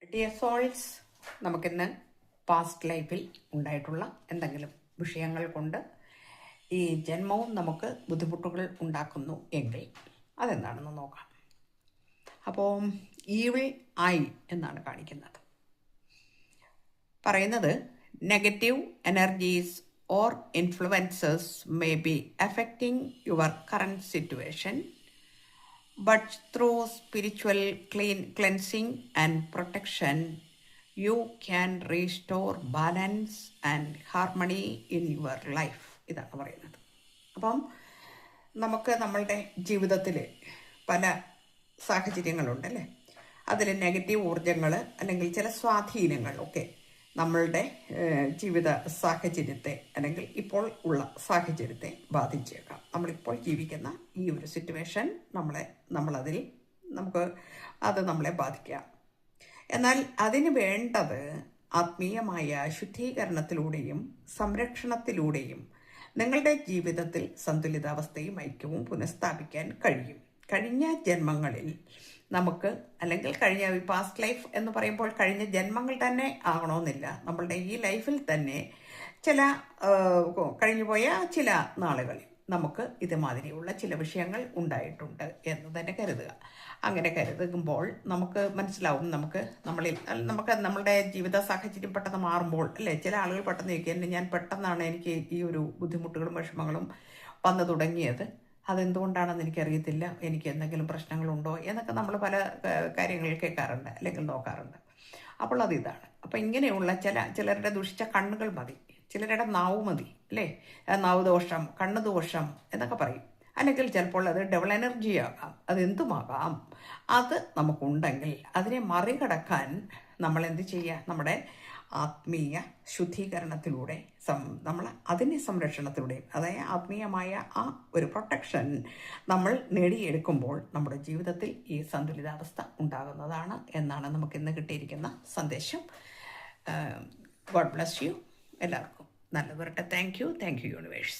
Dear souls, നമുക്കിന്ന് past ലൈഫിൽ ഉണ്ടായിട്ടുള്ള എന്തെങ്കിലും വിഷയങ്ങൾ കൊണ്ട് ഈ ജന്മവും നമുക്ക് ബുദ്ധിമുട്ടുകൾ ഉണ്ടാക്കുന്നു എങ്കിൽ അതെന്താണെന്ന് നോക്കാം. അപ്പോൾ ഈവിൾ ഐ എന്നാണ് കാണിക്കുന്നത്. പറയുന്നത് negative energies or influences may be affecting your current situation, but through spiritual cleansing and protection, you can restore balance and harmony in your life. ഇതാണ് പറയുന്നത്. അപ്പം നമുക്ക് നമ്മളുടെ ജീവിതത്തിൽ പല സാഹചര്യങ്ങളുണ്ടല്ലേ, അതിൽ നെഗറ്റീവ് ഊർജങ്ങൾ അല്ലെങ്കിൽ ചില സ്വാധീനങ്ങളൊക്കെ നമ്മളുടെ ജീവിത സാഹചര്യത്തെ അല്ലെങ്കിൽ ഇപ്പോൾ ഉള്ള സാഹചര്യത്തെ ബാധിച്ചേക്കാം. നമ്മളിപ്പോൾ ജീവിക്കുന്ന ഈ ഒരു സിറ്റുവേഷൻ നമ്മളെ ബാധിക്കാം. എന്നാൽ അതിന് വേണ്ടത് ആത്മീയമായ ശുദ്ധീകരണത്തിലൂടെയും സംരക്ഷണത്തിലൂടെയും നിങ്ങളുടെ ജീവിതത്തിൽ സന്തുലിതാവസ്ഥയും ഐക്യവും പുനഃസ്ഥാപിക്കാൻ കഴിയും. കഴിഞ്ഞ ജന്മങ്ങളിൽ നമുക്ക് അല്ലെങ്കിൽ കഴിഞ്ഞ പാസ്റ്റ് ലൈഫ് എന്ന് പറയുമ്പോൾ കഴിഞ്ഞ ജന്മങ്ങൾ തന്നെ ആകണമെന്നില്ല, നമ്മളുടെ ഈ ലൈഫിൽ തന്നെ ചില കഴിഞ്ഞുപോയ ചില നാളുകളിൽ നമുക്ക് ഇതുമാതിരിയുള്ള ചില വിഷയങ്ങൾ ഉണ്ടായിട്ടുണ്ട് എന്ന് തന്നെ കരുതുക. അങ്ങനെ കരുതുമ്പോൾ നമുക്ക് മനസ്സിലാവും, നമുക്ക് നമ്മളുടെ ജീവിത സാഹചര്യം പെട്ടെന്ന് മാറുമ്പോൾ അല്ലേ, ചില ആളുകൾ പെട്ടെന്ന് ചോദിക്കുക, ഞാൻ പെട്ടെന്നാണ് എനിക്ക് ഈ ഒരു ബുദ്ധിമുട്ടുകളും വിഷമങ്ങളും വന്നു തുടങ്ങിയത്, അതെന്തുകൊണ്ടാണെന്ന് എനിക്കറിയത്തില്ല, എനിക്ക് എന്തെങ്കിലും പ്രശ്നങ്ങളുണ്ടോ എന്നൊക്കെ നമ്മൾ പല കാര്യങ്ങൾ കേൾക്കാറുണ്ട് അല്ലെങ്കിൽ നോക്കാറുണ്ട്. അപ്പോൾ അതിതാണ്. അപ്പം ഇങ്ങനെയുള്ള ചിലരുടെ ദുഷിച്ച കണ്ണുകൾ മതി, ചിലരുടെ നാവ് മതി അല്ലേ, നാവ് ദോഷം, കണ്ണ് ദോഷം എന്നൊക്കെ പറയും. അല്ലെങ്കിൽ ചിലപ്പോൾ അത് ഡബിൾ എനർജി ആകാം, അതെന്തുമാകാം. അത് നമുക്കുണ്ടെങ്കിൽ അതിനെ മറികടക്കാൻ നമ്മൾ എന്ത് ചെയ്യുക, നമ്മുടെ ആത്മീയ ശുദ്ധീകരണത്തിലൂടെ നമ്മൾ അതിൻ്റെ സംരക്ഷണത്തിലൂടെ, അതായത് ആത്മീയമായ ആ ഒരു പ്രൊട്ടക്ഷൻ നമ്മൾ നേടിയെടുക്കുമ്പോൾ നമ്മുടെ ജീവിതത്തിൽ ഈ സന്തുലിതാവസ്ഥ ഉണ്ടാകുന്നതാണ് എന്നാണ് നമുക്കിന്ന് കിട്ടിയിരിക്കുന്ന സന്ദേശം. God bless you. എല്ലാവർക്കും നല്ലത് വരട്ടെ. Thank you universe.